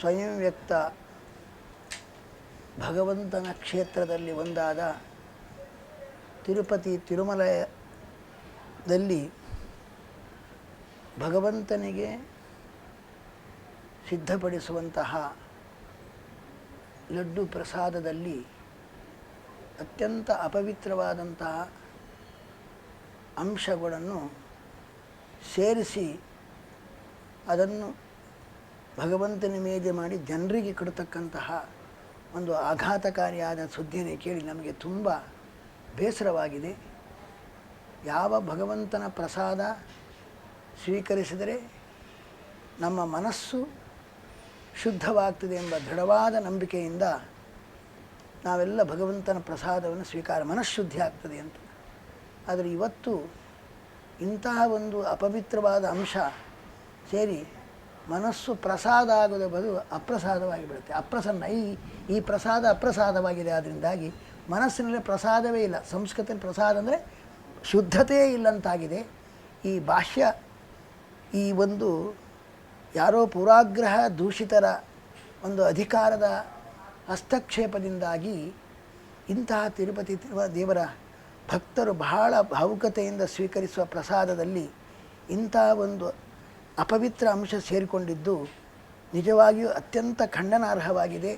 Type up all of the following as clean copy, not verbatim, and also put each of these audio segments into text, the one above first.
ಸ್ವಯಂ ವ್ಯಕ್ತ ಭಗವಂತನ ಕ್ಷೇತ್ರದಲ್ಲಿ ಒಂದಾದ ತಿರುಪತಿ ತಿರುಮಲದಲ್ಲಿ ಭಗವಂತನಿಗೆ ಸಿದ್ಧಪಡಿಸುವಂತಹ ಲಡ್ಡು ಪ್ರಸಾದದಲ್ಲಿ ಅತ್ಯಂತ ಅಪವಿತ್ರವಾದಂತಹ ಅಂಶಗಳನ್ನು ಸೇರಿಸಿ ಅದನ್ನು ಭಗವಂತನ ಮೇಲೆ ಮಾಡಿ ಜನರಿಗೆ ಕೊಡತಕ್ಕಂತಹ ಒಂದು ಆಘಾತಕಾರಿಯಾದ ಸುದ್ದಿಯನ್ನು ಕೇಳಿ ನಮಗೆ ತುಂಬ ಬೇಸರವಾಗಿದೆ. ಯಾವ ಭಗವಂತನ ಪ್ರಸಾದ ಸ್ವೀಕರಿಸಿದರೆ ನಮ್ಮ ಮನಸ್ಸು ಶುದ್ಧವಾಗ್ತದೆ ಎಂಬ ದೃಢವಾದ ನಂಬಿಕೆಯಿಂದ ನಾವೆಲ್ಲ ಭಗವಂತನ ಪ್ರಸಾದವನ್ನು ಮನಃಶುದ್ಧಿ ಆಗ್ತದೆ ಅಂತ. ಆದರೆ ಇವತ್ತು ಇಂತಹ ಒಂದು ಅಪವಿತ್ರವಾದ ಅಂಶ ಸೇರಿ ಮನಸ್ಸು ಪ್ರಸಾದ ಆಗೋದ ಬದಲು ಅಪ್ರಸಾದವಾಗಿ ಬಿಡುತ್ತೆ. ಈ ಪ್ರಸಾದ ಅಪ್ರಸಾದವಾಗಿದೆ. ಅದರಿಂದಾಗಿ ಮನಸ್ಸಿನಲ್ಲಿ ಪ್ರಸಾದವೇ ಇಲ್ಲ. ಸಂಸ್ಕೃತದಲ್ಲಿ ಪ್ರಸಾದ ಅಂದರೆ ಶುದ್ಧತೆಯೇ ಇಲ್ಲಂತಾಗಿದೆ. ಈ ಬಾಹ್ಯ ಈ ಒಂದು ಯಾರೋ ಪುರಾಗ್ರಹ ದೂಷಿತರ ಒಂದು ಅಧಿಕಾರದ ಹಸ್ತಕ್ಷೇಪದಿಂದಾಗಿ ಇಂತಹ ತಿರುಪತಿ ದೇವರ ಭಕ್ತರು ಬಹಳ ಭಾವುಕತೆಯಿಂದ ಸ್ವೀಕರಿಸುವ ಪ್ರಸಾದದಲ್ಲಿ ಇಂತಹ ಒಂದು ಅಪವಿತ್ರ ಅಂಶ ಸೇರಿಕೊಂಡಿದ್ದು ನಿಜವಾಗಿಯೂ ಅತ್ಯಂತ ಖಂಡನಾರ್ಹವಾಗಿದೆ.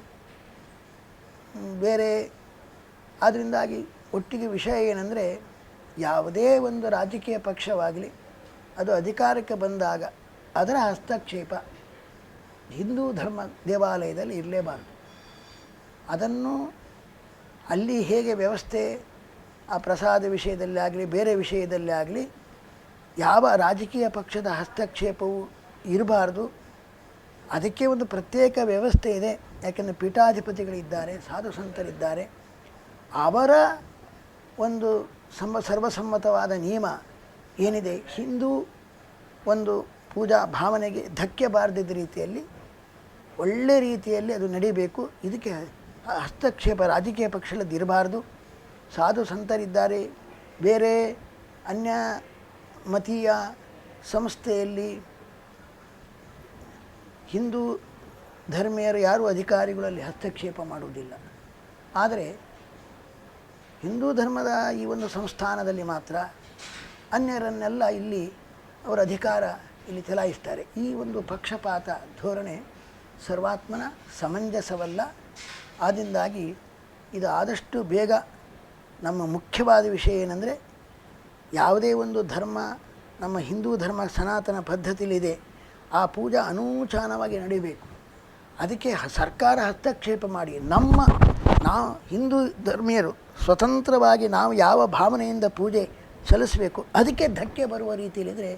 ಬೇರೆ ಆದ್ದರಿಂದಾಗಿ ಒಟ್ಟಿಗೆ ವಿಷಯ ಏನಂದರೆ, ಯಾವುದೇ ಒಂದು ರಾಜಕೀಯ ಪಕ್ಷವಾಗಲಿ ಅದು ಅಧಿಕಾರಕ್ಕೆ ಬಂದಾಗ ಅದರ ಹಸ್ತಕ್ಷೇಪ ಹಿಂದೂ ಧರ್ಮ ದೇವಾಲಯದಲ್ಲಿ ಇರಲೇಬಾರದು. ಅದನ್ನು ಅಲ್ಲಿ ಹೇಗೆ ವ್ಯವಸ್ಥೆ ಆ ಪ್ರಸಾದ ವಿಷಯದಲ್ಲಿ ಆಗಲಿ ಬೇರೆ ವಿಷಯದಲ್ಲಿ ಆಗಲಿ ಯಾವ ರಾಜಕೀಯ ಪಕ್ಷದ ಹಸ್ತಕ್ಷೇಪವೂ ಇರಬಾರ್ದು. ಅದಕ್ಕೆ ಒಂದು ಪ್ರತ್ಯೇಕ ವ್ಯವಸ್ಥೆ ಇದೆ. ಯಾಕೆಂದರೆ ಪೀಠಾಧಿಪತಿಗಳಿದ್ದಾರೆ, ಸಾಧು ಸಂತರಿದ್ದಾರೆ. ಅವರ ಒಂದು ಸರ್ವಸಮ್ಮತವಾದ ನಿಯಮ ಏನಿದೆ, ಹಿಂದೂ ಒಂದು ಪೂಜಾ ಭಾವನೆಗೆ ಧಕ್ಕೆ ಬಾರದಿದ್ದ ರೀತಿಯಲ್ಲಿ ಒಳ್ಳೆ ರೀತಿಯಲ್ಲಿ ಅದು ನಡೀಬೇಕು. ಇದಕ್ಕೆ ಹಸ್ತಕ್ಷೇಪ ರಾಜಕೀಯ ಪಕ್ಷದಲ್ಲಿ ಇರಬಾರ್ದು. ಸಾಧು ಸಂತರಿದ್ದಾರೆ. ಬೇರೆ ಅನ್ಯ ಮತೀಯ ಸಂಸ್ಥೆಯಲ್ಲಿ ಹಿಂದೂ ಧರ್ಮೀಯರು ಯಾರೂ ಅಧಿಕಾರಿಗಳಲ್ಲಿ ಹಸ್ತಕ್ಷೇಪ ಮಾಡುವುದಿಲ್ಲ. ಆದರೆ ಹಿಂದೂ ಧರ್ಮದ ಈ ಒಂದು ಸಂಸ್ಥಾನದಲ್ಲಿ ಮಾತ್ರ ಅನ್ಯರನ್ನೆಲ್ಲ ಇಲ್ಲಿ ಅವರ ಅಧಿಕಾರ ಇಲ್ಲಿ ಚಲಾಯಿಸ್ತಾರೆ. ಈ ಒಂದು ಪಕ್ಷಪಾತ ಧೋರಣೆ ಸರ್ವಾತ್ಮನ ಸಮಂಜಸವಲ್ಲ. ಆದ್ದರಿಂದಾಗಿ ಇದು ಆದಷ್ಟು ಬೇಗ ನಮ್ಮ ಮುಖ್ಯವಾದ ವಿಷಯ ಏನಂದರೆ, ಯಾವುದೇ ಒಂದು ಧರ್ಮ ನಮ್ಮ ಹಿಂದೂ ಧರ್ಮ ಸನಾತನ ಪದ್ಧತಿಯಲ್ಲಿದೆ, ಆ ಪೂಜಾ ಅನೂಚಾನವಾಗಿ ನಡೀಬೇಕು. ಅದಕ್ಕೆ ಸರ್ಕಾರ ಹಸ್ತಕ್ಷೇಪ ಮಾಡಿ ನಾವು ಹಿಂದೂ ಧರ್ಮೀಯರು ಸ್ವತಂತ್ರವಾಗಿ ನಾವು ಯಾವ ಭಾವನೆಯಿಂದ ಪೂಜೆ ಸಲ್ಲಿಸಬೇಕು ಅದಕ್ಕೆ ಧಕ್ಕೆ ಬರುವ ರೀತಿಯಲ್ಲಿದ್ದರೆ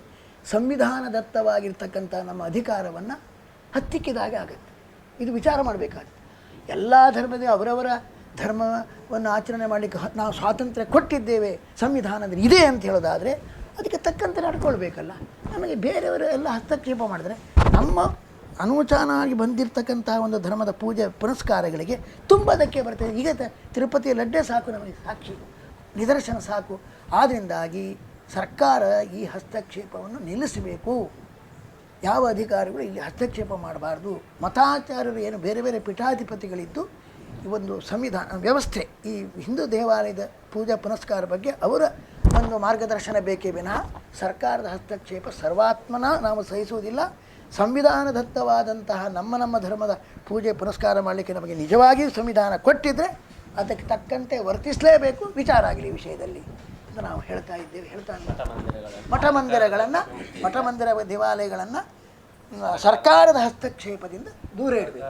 ಸಂವಿಧಾನದತ್ತವಾಗಿರ್ತಕ್ಕಂಥ ನಮ್ಮ ಅಧಿಕಾರವನ್ನು ಹತ್ತಿಕ್ಕಿದಾಗೆ ಆಗುತ್ತೆ. ಇದು ವಿಚಾರ ಮಾಡಬೇಕಾಗುತ್ತೆ. ಎಲ್ಲ ಧರ್ಮದ ಅವರವರ ಧರ್ಮವನ್ನು ಆಚರಣೆ ಮಾಡಲಿಕ್ಕೆ ನಾವು ಸ್ವಾತಂತ್ರ್ಯ ಕೊಟ್ಟಿದ್ದೇವೆ ಸಂವಿಧಾನದಲ್ಲಿ ಇದೆ ಅಂತ ಹೇಳೋದಾದರೆ ಅದಕ್ಕೆ ತಕ್ಕಂತೆ ನಡ್ಕೊಳ್ಬೇಕಲ್ಲ. ನಮಗೆ ಬೇರೆಯವರು ಎಲ್ಲ ಹಸ್ತಕ್ಷೇಪ ಮಾಡಿದ್ರೆ ನಮ್ಮ ಅನೂಚಾನಾಗಿ ಬಂದಿರತಕ್ಕಂಥ ಒಂದು ಧರ್ಮದ ಪೂಜೆ ಪುನಸ್ಕಾರಗಳಿಗೆ ತುಂಬ ಧಕ್ಕೆ ಬರ್ತದೆ. ಈಗ ತಿರುಪತಿಯ ಲಡ್ಡೆ ಸಾಕು, ನಮಗೆ ಸಾಕ್ಷಿ ನಿದರ್ಶನ ಸಾಕು. ಆದ್ದರಿಂದಾಗಿ ಸರ್ಕಾರ ಈ ಹಸ್ತಕ್ಷೇಪವನ್ನು ನಿಲ್ಲಿಸಬೇಕು. ಯಾವ ಅಧಿಕಾರಿಗಳು ಇಲ್ಲಿ ಹಸ್ತಕ್ಷೇಪ ಮಾಡಬಾರ್ದು. ಮತಾಚಾರ್ಯರು ಏನು ಬೇರೆ ಬೇರೆ ಪೀಠಾಧಿಪತಿಗಳಿದ್ದು ಈ ಒಂದು ಸಂವಿಧಾನ ವ್ಯವಸ್ಥೆ ಈ ಹಿಂದೂ ದೇವಾಲಯದ ಪೂಜಾ ಪುನಸ್ಕಾರ ಬಗ್ಗೆ ಅವರ ಒಂದು ಮಾರ್ಗದರ್ಶನ ಬೇಕೇ ವಿನಃ ಸರ್ಕಾರದ ಹಸ್ತಕ್ಷೇಪ ಸರ್ವಾತ್ಮನ ನಾವು ಸಹಿಸುವುದಿಲ್ಲ. ಸಂವಿಧಾನದತ್ತವಾದಂತಹ ನಮ್ಮ ಧರ್ಮದ ಪೂಜೆ ಪುನಸ್ಕಾರ ಮಾಡಲಿಕ್ಕೆ ನಮಗೆ ನಿಜವಾಗಿಯೂ ಸಂವಿಧಾನ ಕೊಟ್ಟಿದ್ದರೆ ಅದಕ್ಕೆ ತಕ್ಕಂತೆ ವರ್ತಿಸಲೇಬೇಕು. ವಿಚಾರ ಆಗಲಿ ವಿಷಯದಲ್ಲಿ ಅಂತ ನಾವು ಹೇಳ್ತಾ ಇದ್ದೇವೆ. ಮಠ ಮಂದಿರ ದೇವಾಲಯಗಳನ್ನು ಸರ್ಕಾರದ ಹಸ್ತಕ್ಷೇಪದಿಂದ ದೂರ ಇಡಬೇಕು.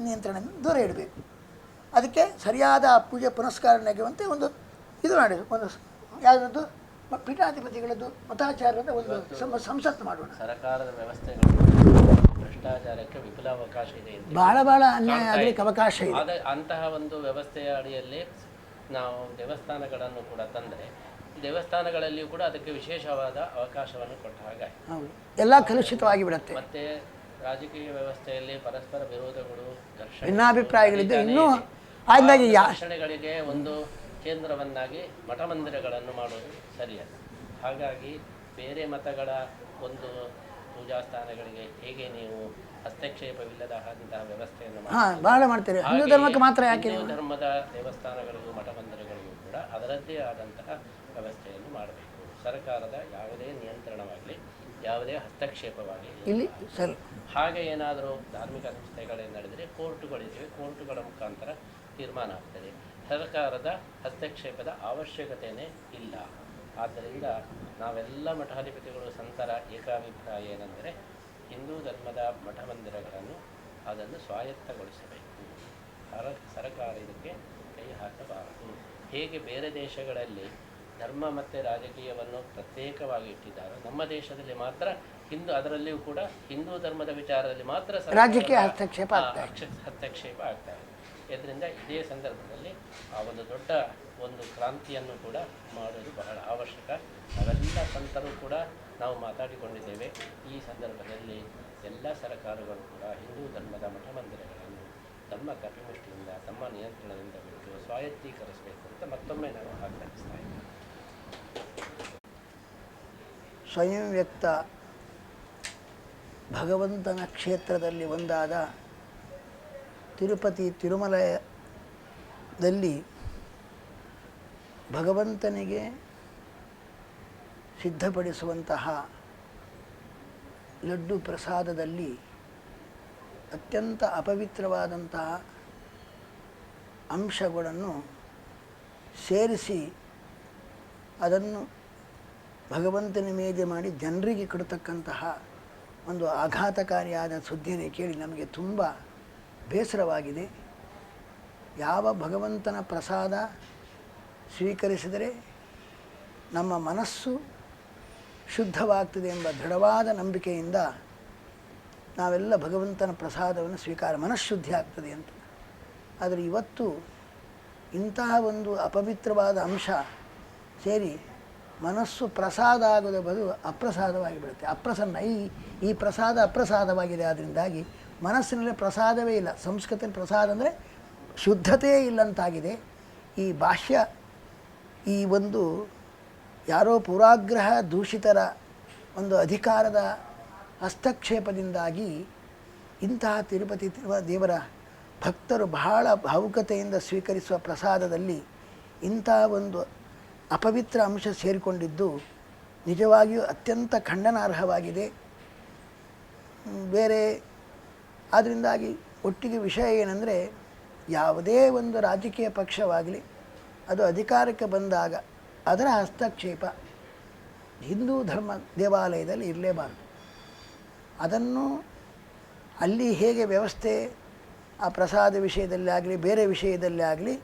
ನಿಯಂತ್ರಣದಿಂದ ದೂರ ಇಡಬೇಕು. ಅದಕ್ಕೆ ಸರಿಯಾದ ಪೂಜೆ ಪುನಸ್ಕಾರ ನೆಗೆಯುವಂತೆ ಒಂದು ಇದು ಮಾಡಿ ಒಂದು ಯಾವುದದ್ದು ಪೀಠಾಧಿಪತಿಗಳದ್ದು ಮತಾಚಾರ್ಯದ ಒಂದು ಸಂಸತ್ತು ಮಾಡೋಣ. ಸರ್ಕಾರದ ವ್ಯವಸ್ಥೆಗಳು ಭ್ರಷ್ಟಾಚಾರಕ್ಕೆ ವಿಪುಲ ಅವಕಾಶ ಇದೆ, ಬಹಳ ಅನ್ಯಾಯ ಆಗಲಿಕ್ಕೆ ಅವಕಾಶ ಇದೆ. ಅಂತಹ ಒಂದು ವ್ಯವಸ್ಥೆಯ ಅಡಿಯಲ್ಲಿ ನಾವು ದೇವಸ್ಥಾನಗಳನ್ನು ಕೂಡ ತಂದರೆ ದೇವಸ್ಥಾನಗಳಲ್ಲಿಯೂ ಕೂಡ ಅದಕ್ಕೆ ವಿಶೇಷವಾದ ಅವಕಾಶವನ್ನು ಕೊಟ್ಟ ಹಾಗೆ ಎಲ್ಲ ಕಲುಷಿತವಾಗಿ ಬಿಡುತ್ತೆ. ಮತ್ತೆ ರಾಜಕೀಯ ವ್ಯವಸ್ಥೆಯಲ್ಲಿ ಪರಸ್ಪರ ವಿರೋಧಗಳು, ಭಿನ್ನಾಭಿಪ್ರಾಯಗಳಿದ್ದು ಇನ್ನೂ ಘರ್ಷಣೆಗಳಿಗೆ ಒಂದು ಕೇಂದ್ರವನ್ನಾಗಿ ಮಠ ಮಂದಿರಗಳನ್ನು ಮಾಡೋದು ಸರಿಯಲ್ಲ. ಹಾಗಾಗಿ ಬೇರೆ ಮತಗಳ ಒಂದು ಪೂಜಾ ಸ್ಥಾನಗಳಿಗೆ ಹೇಗೆ ನೀವು ಹಸ್ತಕ್ಷೇಪವಿಲ್ಲದಂತಹ ವ್ಯವಸ್ಥೆಯನ್ನು ಬಹಳ ಮಾಡ್ತೀರಿ. ಹಿಂದೂ ಧರ್ಮಕ್ಕೆ ಮಾತ್ರ ಯಾಕೆ? ಹಿಂದೂ ಧರ್ಮದ ದೇವಸ್ಥಾನಗಳಿಗೂ ಮಠ ಮಂದಿರಗಳಿಗೂ ಕೂಡ ಅದರದ್ದೇ ಆದಂತಹ ವ್ಯವಸ್ಥೆಯನ್ನು ಮಾಡಬೇಕು. ಸರ್ಕಾರದ ಯಾವುದೇ ನಿಯಂತ್ರಣವಾಗಲಿ, ಯಾವುದೇ ಹಸ್ತಕ್ಷೇಪವಾಗಲಿ ಇಲ್ಲಿ ಸರ್ ಹಾಗೆ ಏನಾದರೂ ಧಾರ್ಮಿಕ ಸಂಸ್ಥೆಗಳೇ ನಡೆದರೆ ಕೋರ್ಟುಗಳಿವೆ, ಕೋರ್ಟುಗಳ ಮುಖಾಂತರ ತೀರ್ಮಾನ ಆಗ್ತದೆ. ಸರ್ಕಾರದ ಹಸ್ತಕ್ಷೇಪದ ಅವಶ್ಯಕತೆಯೇ ಇಲ್ಲ. ಆದ್ದರಿಂದ ನಾವೆಲ್ಲ ಮಠಾಧಿಪತಿಗಳು ಸಂತರ ಏಕಾಭಿಪ್ರಾಯ ಏನೆಂದರೆ ಹಿಂದೂ ಧರ್ಮದ ಮಠ ಮಂದಿರಗಳನ್ನು ಅದನ್ನು ಸ್ವಾಯತ್ತಗೊಳಿಸಬೇಕು. ಸರ್ಕಾರ ಇದಕ್ಕೆ ಕೈ ಹಾಕಬಾರದು. ಹೇಗೆ ಬೇರೆ ದೇಶಗಳಲ್ಲಿ ಧರ್ಮ ಮತ್ತು ರಾಜಕೀಯವನ್ನು ಪ್ರತ್ಯೇಕವಾಗಿ ಇಟ್ಟಿದ್ದಾರೆ, ನಮ್ಮ ದೇಶದಲ್ಲಿ ಮಾತ್ರ ಅದರಲ್ಲಿಯೂ ಕೂಡ ಹಿಂದೂ ಧರ್ಮದ ವಿಚಾರದಲ್ಲಿ ಮಾತ್ರ ರಾಜಕೀಯ ಹಸ್ತಕ್ಷೇಪ ಆಗ್ತಾ ಇದೆ. ಇದರಿಂದ ಇದೇ ಸಂದರ್ಭದಲ್ಲಿ ಆ ಒಂದು ದೊಡ್ಡ ಕ್ರಾಂತಿಯನ್ನು ಕೂಡ ಮಾಡೋದು ಬಹಳ ಅವಶ್ಯಕ. ನಾವೆಲ್ಲ ಸಂತರು ಕೂಡ ನಾವು ಮಾತಾಡಿಕೊಂಡಿದ್ದೇವೆ. ಈ ಸಂದರ್ಭದಲ್ಲಿ ಎಲ್ಲ ಸರ್ಕಾರಗಳು ಕೂಡ ಹಿಂದೂ ಧರ್ಮದ ಮಠ ಮಂದಿರಗಳನ್ನು ತಮ್ಮ ಕಪಿಮುಷ್ಟಿಯಿಂದ, ತಮ್ಮ ನಿಯಂತ್ರಣದಿಂದ ಬಿಟ್ಟು ಸ್ವಾಯತ್ತೀಕರಿಸಬೇಕು ಅಂತ ಮತ್ತೊಮ್ಮೆ ನಾವು ಆಗ್ರಹಿಸ್ತಾ ಇದ್ದೇವೆ. ಸ್ವಯಂ ವ್ಯಕ್ತ ಭಗವಂತನ ಕ್ಷೇತ್ರದಲ್ಲಿ ಒಂದಾದ ತಿರುಪತಿ ತಿರುಮಲದಲ್ಲಿ ಭಗವಂತನಿಗೆ ಸಿದ್ಧಪಡಿಸುವಂತಹ ಲಡ್ಡು ಪ್ರಸಾದದಲ್ಲಿ ಅತ್ಯಂತ ಅಪವಿತ್ರವಾದಂತಹ ಅಂಶಗಳನ್ನು ಸೇರಿಸಿ ಅದನ್ನು ಭಗವಂತನ ಮೇಲೆ ಮಾಡಿ ಜನರಿಗೆ ಕೊಡತಕ್ಕಂತಹ ಒಂದು ಆಘಾತಕಾರಿಯಾದ ಸುದ್ದಿಯನ್ನು ಕೇಳಿ ನಮಗೆ ತುಂಬ ಬೇಸರವಾಗಿದೆ. ಯಾವ ಭಗವಂತನ ಪ್ರಸಾದ ಸ್ವೀಕರಿಸಿದರೆ ನಮ್ಮ ಮನಸ್ಸು ಶುದ್ಧವಾಗ್ತದೆ ಎಂಬ ದೃಢವಾದ ನಂಬಿಕೆಯಿಂದ ನಾವೆಲ್ಲ ಭಗವಂತನ ಪ್ರಸಾದವನ್ನು ಮನಃಶುದ್ಧಿ ಆಗ್ತದೆ ಅಂತ. ಆದರೆ ಇವತ್ತು ಇಂತಹ ಒಂದು ಅಪವಿತ್ರವಾದ ಅಂಶ ಸೇರಿ ಮನಸ್ಸು ಪ್ರಸಾದ ಆಗೋದ ಬದಲು ಅಪ್ರಸಾದವಾಗಿ ಬಿಡುತ್ತೆ. ಈ ಪ್ರಸಾದ ಅಪ್ರಸಾದವಾಗಿದೆ. ಆದ್ದರಿಂದಾಗಿ ಮನಸ್ಸಿನಲ್ಲಿ ಪ್ರಸಾದವೇ ಇಲ್ಲ. ಸಂಸ್ಕೃತದಲ್ಲಿ ಪ್ರಸಾದ ಅಂದರೆ ಶುದ್ಧತೆಯೇ ಇಲ್ಲಂತಾಗಿದೆ. ಈ ಭಾಷ್ಯ ಈ ಒಂದು ಯಾರೋ ಪುರಾಗ್ರಹ ದೂಷಿತರ ಒಂದು ಅಧಿಕಾರದ ಹಸ್ತಕ್ಷೇಪದಿಂದಾಗಿ ಇಂತಹ ತಿರುಪತಿ ದೇವರ ಭಕ್ತರು ಬಹಳ ಭಾವುಕತೆಯಿಂದ ಸ್ವೀಕರಿಸುವ ಪ್ರಸಾದದಲ್ಲಿ ಇಂತಹ ಒಂದು ಅಪವಿತ್ರ ಅಂಶ ಸೇರಿಕೊಂಡಿದ್ದು ನಿಜವಾಗಿಯೂ ಅತ್ಯಂತ ಖಂಡನಾರ್ಹವಾಗಿದೆ. ಬೇರೆ ಆದ್ದರಿಂದಾಗಿ ಒಟ್ಟಿಗೆ ವಿಷಯ ಏನಂದರೆ, ಯಾವುದೇ ಒಂದು ರಾಜಕೀಯ ಪಕ್ಷವಾಗಲಿ ಅದು ಅಧಿಕಾರಕ್ಕೆ ಬಂದಾಗ ಅದರ ಹಸ್ತಕ್ಷೇಪ ಹಿಂದೂ ಧರ್ಮ ದೇವಾಲಯದಲ್ಲಿ ಇರಲೇಬಾರದು. ಅದನ್ನು ಅಲ್ಲಿ ಹೇಗೆ ವ್ಯವಸ್ಥೆ ಆ ಪ್ರಸಾದ ವಿಷಯದಲ್ಲಿ ಆಗಲಿ ಬೇರೆ ವಿಷಯದಲ್ಲಿ ಆಗಲಿ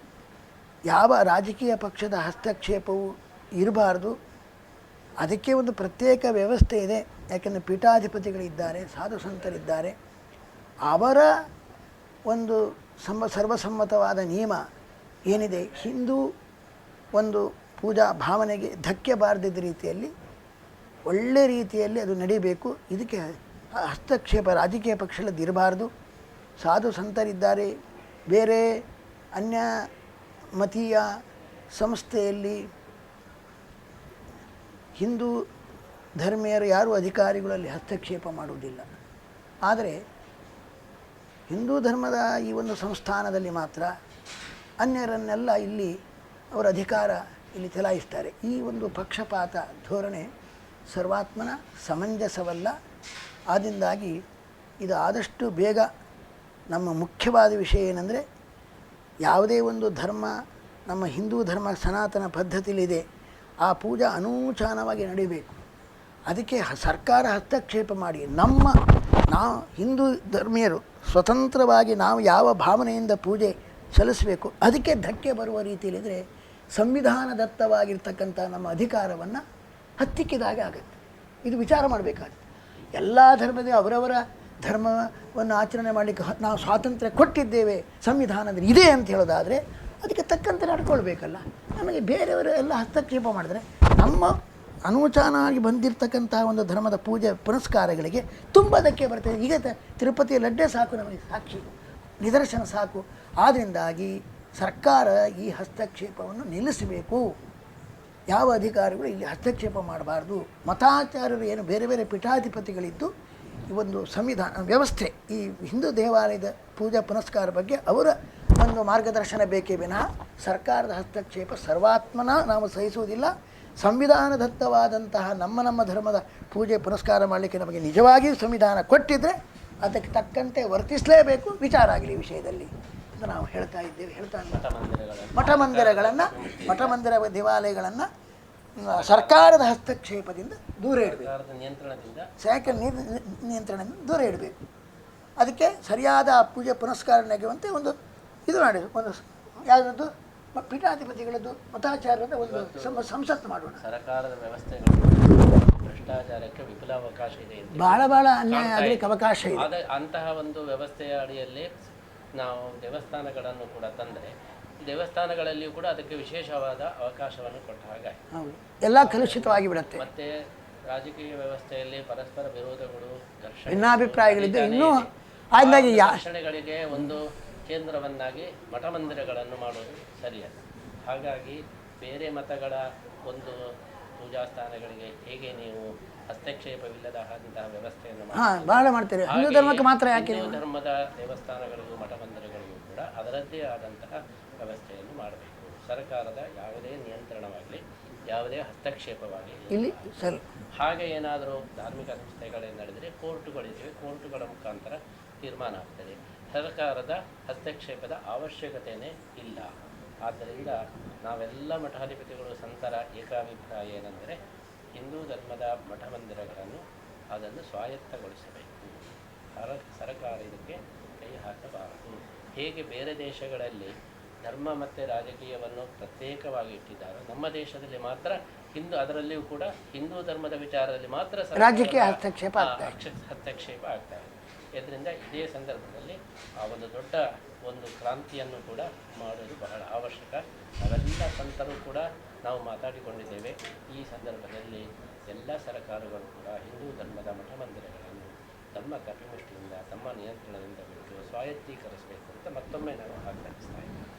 ಯಾವ ರಾಜಕೀಯ ಪಕ್ಷದ ಹಸ್ತಕ್ಷೇಪವೂ ಇರಬಾರ್ದು. ಅದಕ್ಕೆ ಒಂದು ಪ್ರತ್ಯೇಕ ವ್ಯವಸ್ಥೆ ಇದೆ. ಯಾಕೆಂದರೆ ಪೀಠಾಧಿಪತಿಗಳಿದ್ದಾರೆ, ಸಾಧು ಸಂತರಿದ್ದಾರೆ. ಅವರ ಒಂದು ಸರ್ವಸಮ್ಮತವಾದ ನಿಯಮ ಏನಿದೆ, ಹಿಂದೂ ಒಂದು ಪೂಜಾ ಭಾವನೆಗೆ ಧಕ್ಕೆ ಬಾರದಿದ್ದ ರೀತಿಯಲ್ಲಿ ಒಳ್ಳೆ ರೀತಿಯಲ್ಲಿ ಅದು ನಡೀಬೇಕು. ಇದಕ್ಕೆ ಹಸ್ತಕ್ಷೇಪ ರಾಜಕೀಯ ಪಕ್ಷದಲ್ಲಿ ಇರಬಾರ್ದು. ಸಾಧು ಸಂತರಿದ್ದಾರೆ, ಬೇರೆ ಅನ್ಯ ಮತೀಯ ಸಂಸ್ಥೆಯಲ್ಲಿ ಹಿಂದೂ ಧರ್ಮೀಯರು ಯಾರೂ ಅಧಿಕಾರಿಗಳಲ್ಲಿ ಹಸ್ತಕ್ಷೇಪ ಮಾಡುವುದಿಲ್ಲ. ಆದರೆ ಹಿಂದೂ ಧರ್ಮದ ಈ ಒಂದು ಸಂಸ್ಥಾನದಲ್ಲಿ ಮಾತ್ರ ಅನ್ಯರನ್ನೆಲ್ಲ ಇಲ್ಲಿ ಅವರ ಅಧಿಕಾರ ಇಲ್ಲಿ ಚಲಾಯಿಸ್ತಾರೆ. ಈ ಒಂದು ಪಕ್ಷಪಾತ ಧೋರಣೆ ಸರ್ವಾತ್ಮನ ಸಮಂಜಸವಲ್ಲ. ಆದ್ದರಿಂದಾಗಿ ಇದು ಆದಷ್ಟು ಬೇಗ ನಮ್ಮ ಮುಖ್ಯವಾದ ವಿಷಯ ಏನಂದರೆ, ಯಾವುದೇ ಒಂದು ಧರ್ಮ ನಮ್ಮ ಹಿಂದೂ ಧರ್ಮ ಸನಾತನ ಪದ್ಧತಿಯಲ್ಲಿದೆ, ಆ ಪೂಜಾ ಅನೂಚಾನವಾಗಿ ನಡೀಬೇಕು. ಅದಕ್ಕೆ ಸರ್ಕಾರ ಹಸ್ತಕ್ಷೇಪ ಮಾಡಿ ನಾವು ಹಿಂದೂ ಧರ್ಮೀಯರು ಸ್ವತಂತ್ರವಾಗಿ ನಾವು ಯಾವ ಭಾವನೆಯಿಂದ ಪೂಜೆ ಸಲ್ಲಿಸಬೇಕು ಅದಕ್ಕೆ ಧಕ್ಕೆ ಬರುವ ರೀತಿಯಲ್ಲಿದ್ದರೆ ಸಂವಿಧಾನದತ್ತವಾಗಿರ್ತಕ್ಕಂಥ ನಮ್ಮ ಅಧಿಕಾರವನ್ನು ಹತ್ತಿಕ್ಕಿದಾಗ ಆಗುತ್ತೆ. ಇದು ವಿಚಾರ ಮಾಡಬೇಕಾಗುತ್ತೆ. ಎಲ್ಲ ಧರ್ಮದ ಅವರವರ ಧರ್ಮವನ್ನು ಆಚರಣೆ ಮಾಡಲಿಕ್ಕೆ ನಾವು ಸ್ವಾತಂತ್ರ್ಯ ಕೊಟ್ಟಿದ್ದೇವೆ, ಸಂವಿಧಾನದಲ್ಲಿ ಇದೆ ಅಂತ ಹೇಳೋದಾದರೆ ಅದಕ್ಕೆ ತಕ್ಕಂತೆ ನಡ್ಕೊಳ್ಬೇಕಲ್ಲ. ನಮಗೆ ಬೇರೆಯವರು ಎಲ್ಲ ಹಸ್ತಕ್ಷೇಪ ಮಾಡಿದ್ರೆ ನಮ್ಮ ಅನೂಚಾನಾಗಿ ಬಂದಿರತಕ್ಕಂಥ ಒಂದು ಧರ್ಮದ ಪೂಜೆ ಪುನಸ್ಕಾರಗಳಿಗೆ ತುಂಬ ಧಕ್ಕೆ ಬರ್ತದೆ. ಈಗ ತಿರುಪತಿಯ ಲಡ್ಡೆ ಸಾಕು, ನಮಗೆ ಸಾಕ್ಷಿ ನಿದರ್ಶನ ಸಾಕು. ಆದ್ದರಿಂದಾಗಿ ಸರ್ಕಾರ ಈ ಹಸ್ತಕ್ಷೇಪವನ್ನು ನಿಲ್ಲಿಸಬೇಕು. ಯಾವ ಅಧಿಕಾರಿಗಳು ಇಲ್ಲಿ ಹಸ್ತಕ್ಷೇಪ ಮಾಡಬಾರ್ದು. ಮತಾಚಾರ್ಯರು ಏನು ಬೇರೆ ಬೇರೆ ಪೀಠಾಧಿಪತಿಗಳಿದ್ದು ಈ ಒಂದು ಸಂವಿಧಾನ ವ್ಯವಸ್ಥೆ ಈ ಹಿಂದೂ ದೇವಾಲಯದ ಪೂಜಾ ಪುನಸ್ಕಾರ ಬಗ್ಗೆ ಅವರ ಒಂದು ಮಾರ್ಗದರ್ಶನ ಬೇಕೇ ವಿನಃ ಸರ್ಕಾರದ ಹಸ್ತಕ್ಷೇಪ ಸರ್ವಾತ್ಮನ ನಾವು ಸಹಿಸುವುದಿಲ್ಲ. ಸಂವಿಧಾನದತ್ತವಾದಂತಹ ನಮ್ಮ ಧರ್ಮದ ಪೂಜೆ ಪುನಸ್ಕಾರ ಮಾಡಲಿಕ್ಕೆ ನಮಗೆ ನಿಜವಾಗಿಯೂ ಸಂವಿಧಾನ ಕೊಟ್ಟಿದ್ದರೆ ಅದಕ್ಕೆ ತಕ್ಕಂತೆ ವರ್ತಿಸಲೇಬೇಕು. ವಿಚಾರ ಆಗಲಿ ವಿಷಯದಲ್ಲಿ ಅಂತ ನಾವು ಹೇಳ್ತಾ ಇದ್ದೇವೆ. ಮಠ ಮಂದಿರ ದೇವಾಲಯಗಳನ್ನು ಸರ್ಕಾರದ ಹಸ್ತಕ್ಷೇಪದಿಂದ ದೂರ ಇಡಬೇಕು, ನಿಯಂತ್ರಣದಿಂದ ದೂರ ಇಡಬೇಕು. ಅದಕ್ಕೆ ಸರಿಯಾದ ಪೂಜೆ ಪುನಸ್ಕಾರ ನೆಗೆಯುವಂತೆ ಒಂದು ಇದು ಮಾಡಿದ್ರು, ಒಂದು ಯಾವುದದ್ದು ಪೀಠಾಧಿಪತಿಗಳದ್ದು ಮತಾಚಾರದ ಒಂದು ಸಂಸತ್ತು ಮಾಡೋಣ. ಸರ್ಕಾರದ ವ್ಯವಸ್ಥೆಗಳು ಭ್ರಷ್ಟಾಚಾರಕ್ಕೆ ವಿಪುಲ ಅವಕಾಶ ಇದೆ, ಬಹಳ ಅನ್ಯಾಯ ಆಗಲಿಕ್ಕೆ ಅವಕಾಶ ಇದೆ. ಅಂತಹ ಒಂದು ವ್ಯವಸ್ಥೆಯ ಅಡಿಯಲ್ಲಿ ನಾವು ದೇವಸ್ಥಾನಗಳನ್ನು ಕೂಡ ತಂದರೆ ದೇವಸ್ಥಾನಗಳಲ್ಲಿಯೂ ಕೂಡ ಅದಕ್ಕೆ ವಿಶೇಷವಾದ ಅವಕಾಶವನ್ನು ಕೊಟ್ಟ ಹಾಗೆ ಎಲ್ಲ ಕಲುಷಿತವಾಗಿ ಬಿಡುತ್ತೆ. ಮತ್ತೆ ರಾಜಕೀಯ ವ್ಯವಸ್ಥೆಯಲ್ಲಿ ಪರಸ್ಪರ ವಿರೋಧಗಳು, ಭಿನ್ನಾಭಿಪ್ರಾಯಗಳಿದ್ದು ಇನ್ನೂ ಘರ್ಷಣೆಗಳಿಗೆ ಒಂದು ಕೇಂದ್ರವನ್ನಾಗಿ ಮಠ ಮಂದಿರಗಳನ್ನು ಮಾಡೋದು ಸರಿಯಲ್ಲ. ಹಾಗಾಗಿ ಬೇರೆ ಮತಗಳ ಒಂದು ಪೂಜಾ ಸ್ಥಾನಗಳಿಗೆ ಹೇಗೆ ನೀವು ಹಸ್ತಕ್ಷೇಪವಿಲ್ಲದ ಅಂತಹ ವ್ಯವಸ್ಥೆಯನ್ನು ಮಾಡ್ತೀರಿ, ಹಿಂದೂ ಧರ್ಮಕ್ಕೆ ಮಾತ್ರ ಯಾಕೆ? ಹಿಂದೂ ಧರ್ಮದ ದೇವಸ್ಥಾನಗಳಿಗೂ ಮಠ ಮಂದಿರಗಳಿಗೂ ಕೂಡ ಅದರದ್ದೇ ಆದಂತಹ ವ್ಯವಸ್ಥೆಯನ್ನು ಮಾಡಬೇಕು. ಸರ್ಕಾರದ ಯಾವುದೇ ನಿಯಂತ್ರಣವಾಗಲಿ ಯಾವುದೇ ಹಸ್ತಕ್ಷೇಪವಾಗಲಿ ಇಲ್ಲಿ ಸರಿ. ಹಾಗೆ ಏನಾದರೂ ಧಾರ್ಮಿಕ ಸಂಸ್ಥೆಗಳೇ ನಡೆದರೆ ಕೋರ್ಟುಗಳಿವೆ, ಕೋರ್ಟುಗಳ ಮುಖಾಂತರ ತೀರ್ಮಾನ ಆಗ್ತದೆ. ಸರ್ಕಾರದ ಹಸ್ತಕ್ಷೇಪದ ಅವಶ್ಯಕತೆಯೇ ಇಲ್ಲ. ಆದ್ದರಿಂದ ನಾವೆಲ್ಲ ಮಠಾಧಿಪತಿಗಳು ಸಂತರ ಏಕಾಭಿಪ್ರಾಯ ಏನೆಂದರೆ ಹಿಂದೂ ಧರ್ಮದ ಮಠ ಮಂದಿರಗಳನ್ನು ಅದನ್ನು ಸ್ವಾಯತ್ತಗೊಳಿಸಬೇಕು. ಸರ್ಕಾರ ಇದಕ್ಕೆ ಕೈ ಹಾಕಬಾರದು. ಹೇಗೆ ಬೇರೆ ದೇಶಗಳಲ್ಲಿ ಧರ್ಮ ಮತ್ತು ರಾಜಕೀಯವನ್ನು ಪ್ರತ್ಯೇಕವಾಗಿ ಇಟ್ಟಿದ್ದಾರೆ, ನಮ್ಮ ದೇಶದಲ್ಲಿ ಮಾತ್ರ ಅದರಲ್ಲಿಯೂ ಕೂಡ ಹಿಂದೂ ಧರ್ಮದ ವಿಚಾರದಲ್ಲಿ ಮಾತ್ರ ರಾಜಕೀಯ ಹಸ್ತಕ್ಷೇಪ ಆಗ್ತಾ ಇದೆ. ಇದರಿಂದ ಇದೇ ಸಂದರ್ಭದಲ್ಲಿ ಆ ಒಂದು ದೊಡ್ಡ ಒಂದು ಕ್ರಾಂತಿಯನ್ನು ಕೂಡ ಮಾಡೋದು ಬಹಳ ಅವಶ್ಯಕ. ನಾವೆಲ್ಲ ಸಂತರು ಕೂಡ ನಾವು ಮಾತಾಡಿಕೊಂಡಿದ್ದೇವೆ. ಈ ಸಂದರ್ಭದಲ್ಲಿ ಎಲ್ಲ ಸರ್ಕಾರಗಳು ಕೂಡ ಹಿಂದೂ ಧರ್ಮದ ಮಠ ಮಂದಿರಗಳನ್ನು ತಮ್ಮ ಕಪಿಮುಷ್ಟಿಯಿಂದ ತಮ್ಮ ನಿಯಂತ್ರಣದಿಂದ ಬಿಟ್ಟು ಸ್ವಾಯತ್ತೀಕರಿಸಬೇಕು ಅಂತ ಮತ್ತೊಮ್ಮೆ ನಾವು ಆಗ್ರಹಿಸ್ತಾ ಇದ್ದೇವೆ.